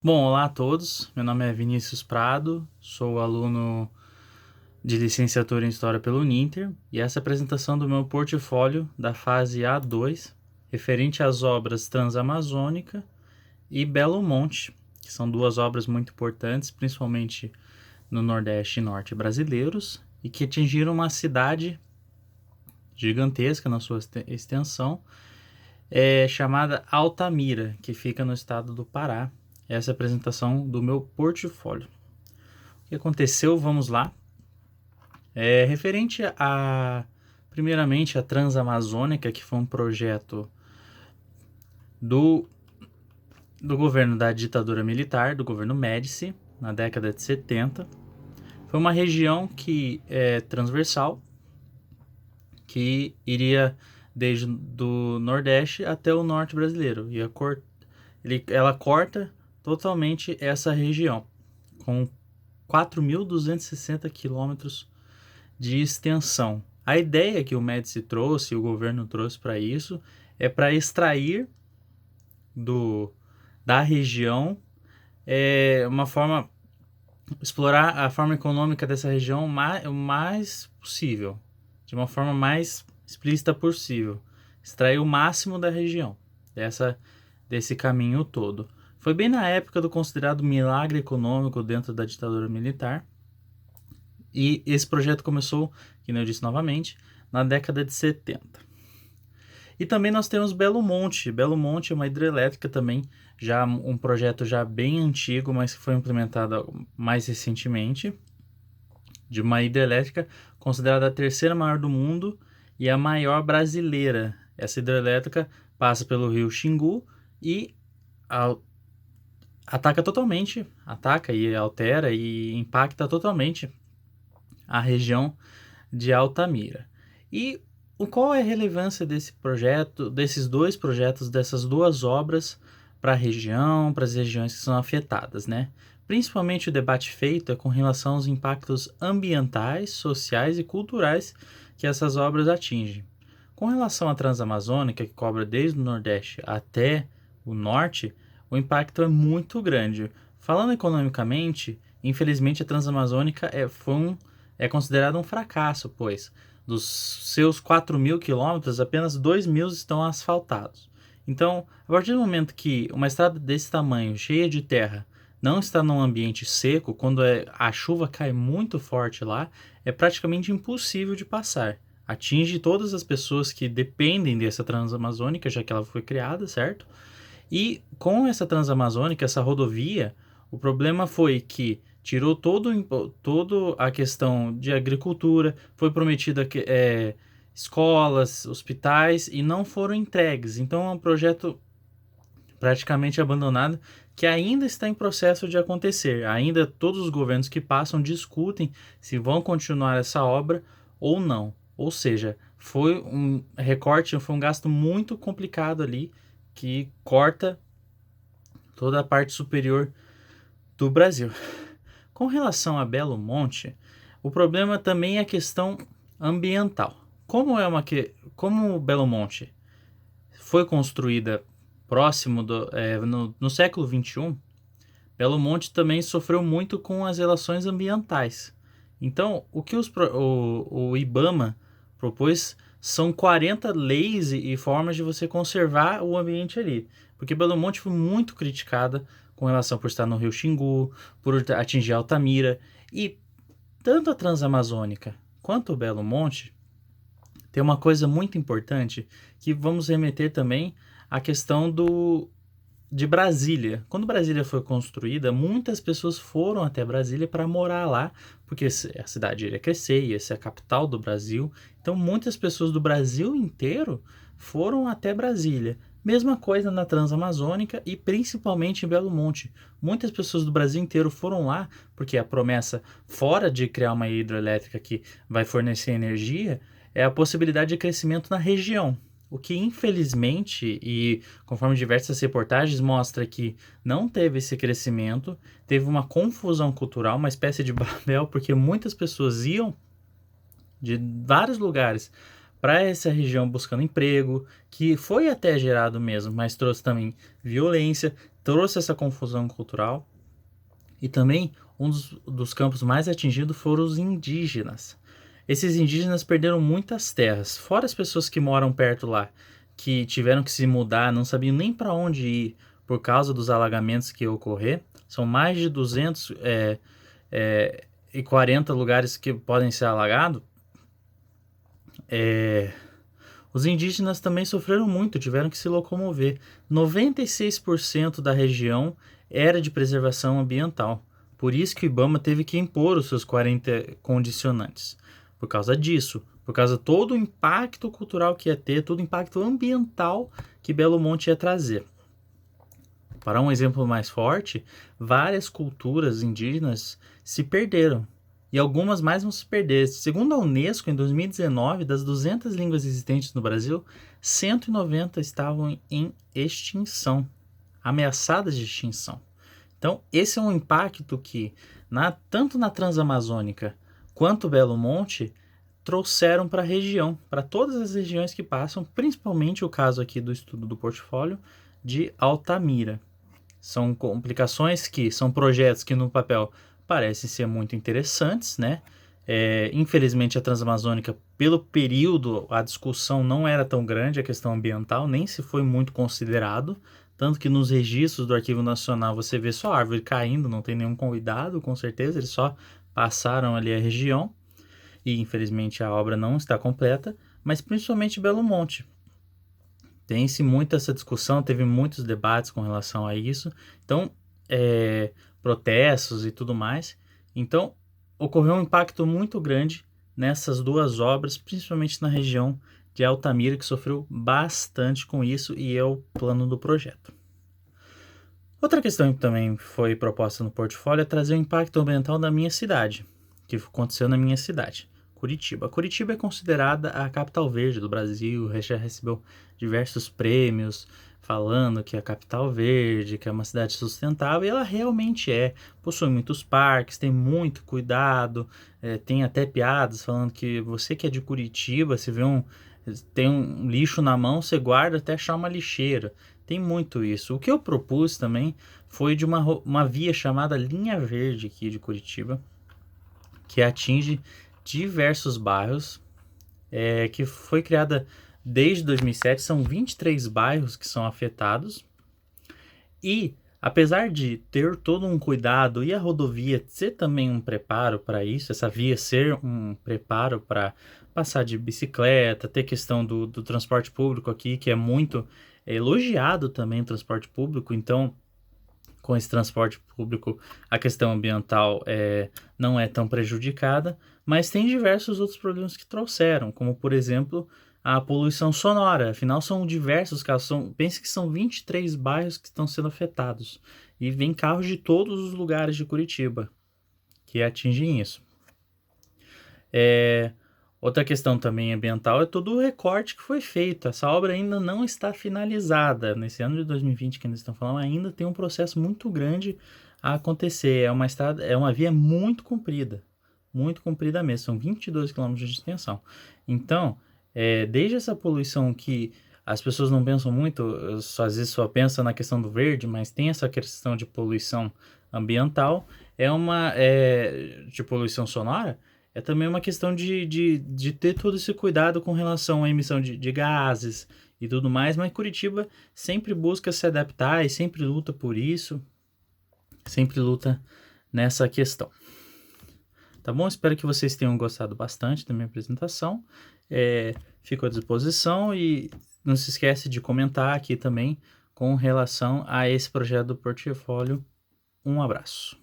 Bom, olá a todos. Meu nome é Vinícius Prado, sou aluno de licenciatura em História pelo Uninter e essa é a apresentação do meu portfólio da fase A2, referente às obras Transamazônica e Belo Monte, que são duas obras muito importantes, principalmente no Nordeste e Norte brasileiros, e que atingiram uma cidade gigantesca na sua extensão, chamada Altamira, que fica no estado do Pará. Essa é a apresentação do meu portfólio. O que aconteceu? Vamos lá. Referente primeiramente, a Transamazônica, que foi um projeto do, do governo da ditadura militar, do governo Médici, na década de 70. Foi uma região que é transversal, que iria desde do Nordeste até o Norte brasileiro. Ela corta totalmente essa região, com 4.260 quilômetros de extensão. A ideia que o Médici trouxe, o governo trouxe para isso, é para extrair da região uma forma, explorar a forma econômica dessa região o mais possível, de uma forma mais explícita possível, extrair o máximo da região, desse caminho todo. Foi bem na época do considerado milagre econômico dentro da ditadura militar, e esse projeto começou, como eu disse novamente, na década de 70. E também nós temos Belo Monte. Belo Monte é uma hidrelétrica também, já um projeto já bem antigo, mas que foi implementado mais recentemente, de uma hidrelétrica considerada a terceira maior do mundo e a maior brasileira. Essa hidrelétrica passa pelo rio Xingu e ataca e altera e impacta totalmente a região de Altamira. E qual é a relevância desse projeto, desses dois projetos, dessas duas obras para a região, para as regiões que são afetadas, né? Principalmente o debate feito é com relação aos impactos ambientais, sociais e culturais que essas obras atingem. Com relação à Transamazônica, que cobre desde o Nordeste até o Norte, o impacto é muito grande. Falando economicamente, infelizmente a Transamazônica é considerado um fracasso, pois dos seus 4.000 quilômetros, apenas 2.000 estão asfaltados. Então, a partir do momento que uma estrada desse tamanho, cheia de terra, não está num ambiente seco, quando a chuva cai muito forte lá, é praticamente impossível de passar. Atinge todas as pessoas que dependem dessa Transamazônica, já que ela foi criada, certo? E com essa Transamazônica, essa rodovia, o problema foi que tirou todo a questão de agricultura, foi prometida escolas, hospitais e não foram entregues. Então é um projeto praticamente abandonado que ainda está em processo de acontecer. Ainda todos os governos que passam discutem se vão continuar essa obra ou não. Ou seja, foi um recorte, foi um gasto muito complicado ali que corta toda a parte superior do Brasil. Com relação a Belo Monte, o problema também é a questão ambiental. Como Belo Monte foi construída no século XXI, Belo Monte também sofreu muito com as relações ambientais. Então, o que o IBAMA propôs são 40 leis e formas de você conservar o ambiente ali. Porque Belo Monte foi muito criticada com relação por estar no rio Xingu, por atingir Altamira. E tanto a Transamazônica quanto o Belo Monte tem uma coisa muito importante que vamos remeter também à questão de Brasília. Quando Brasília foi construída, muitas pessoas foram até Brasília para morar lá, porque a cidade iria crescer, ia ser a capital do Brasil. Então, muitas pessoas do Brasil inteiro foram até Brasília. Mesma coisa na Transamazônica e principalmente em Belo Monte. Muitas pessoas do Brasil inteiro foram lá, porque a promessa, fora de criar uma hidrelétrica que vai fornecer energia, é a possibilidade de crescimento na região. O que infelizmente, e conforme diversas reportagens, mostra que não teve esse crescimento, teve uma confusão cultural, uma espécie de Babel, porque muitas pessoas iam de vários lugares para essa região buscando emprego, que foi até gerado mesmo, mas trouxe também violência, trouxe essa confusão cultural. E também um dos campos mais atingidos foram os indígenas. Esses indígenas perderam muitas terras, fora as pessoas que moram perto lá, que tiveram que se mudar, não sabiam nem para onde ir por causa dos alagamentos que ocorrer. São mais de 240 lugares que podem ser alagados. Os indígenas também sofreram muito, tiveram que se locomover. 96% da região era de preservação ambiental. Por isso que o IBAMA teve que impor os seus 40 condicionantes. Por causa disso, por causa de todo o impacto cultural que ia ter, todo o impacto ambiental que Belo Monte ia trazer. Para um exemplo mais forte, várias culturas indígenas se perderam. E algumas mais vão se perder. Segundo a Unesco, em 2019, das 200 línguas existentes no Brasil, 190 estavam em extinção, ameaçadas de extinção. Então, esse é um impacto que, tanto na Transamazônica quanto Belo Monte, trouxeram para a região, para todas as regiões que passam, principalmente o caso aqui do estudo do portfólio de Altamira. São complicações que são projetos que no papel parecem ser muito interessantes, né? Infelizmente a Transamazônica, pelo período, a discussão não era tão grande, a questão ambiental nem se foi muito considerado, tanto que nos registros do Arquivo Nacional você vê só árvore caindo, não tem nenhum cuidado, com certeza, eles só passaram ali a região, e infelizmente a obra não está completa, mas principalmente Belo Monte. Tem-se muito essa discussão, teve muitos debates com relação a isso, então, protestos e tudo mais. Então, ocorreu um impacto muito grande nessas duas obras, principalmente na região de Altamira, que sofreu bastante com isso, e é o plano do projeto. Outra questão que também foi proposta no portfólio é trazer o impacto ambiental da minha cidade, que aconteceu na minha cidade, Curitiba. Curitiba é considerada a capital verde do Brasil, já recebeu diversos prêmios falando que é a capital verde, que é uma cidade sustentável, e ela realmente é. Possui muitos parques, tem muito cuidado, tem até piadas falando que você que é de Curitiba, se tem um lixo na mão, você guarda até achar uma lixeira. Tem muito isso. O que eu propus também foi de uma via chamada Linha Verde aqui de Curitiba, que atinge diversos bairros, que foi criada desde 2007, são 23 bairros que são afetados, e apesar de ter todo um cuidado e a rodovia ser também um preparo para isso, essa via ser um preparo para passar de bicicleta, ter questão do transporte público aqui, que é muito elogiado também o transporte público, então com esse transporte público a questão ambiental não é tão prejudicada, mas tem diversos outros problemas que trouxeram, como por exemplo a poluição sonora. Afinal são diversos casos, pense que são 23 bairros que estão sendo afetados, e vem carros de todos os lugares de Curitiba que atingem isso. Outra questão também ambiental é todo o recorte que foi feito. Essa obra ainda não está finalizada. Nesse ano de 2020 que nós estamos falando, ainda tem um processo muito grande a acontecer. É uma via muito comprida mesmo. São 22 quilômetros de extensão. Então, desde essa poluição que as pessoas não pensam muito, às vezes só pensam na questão do verde, mas tem essa questão de poluição ambiental, de poluição sonora, é também uma questão de ter todo esse cuidado com relação à emissão de gases e tudo mais, mas Curitiba sempre busca se adaptar e sempre luta por isso, sempre luta nessa questão. Tá bom? Espero que vocês tenham gostado bastante da minha apresentação. Fico à disposição e não se esquece de comentar aqui também com relação a esse projeto do portfólio. Um abraço.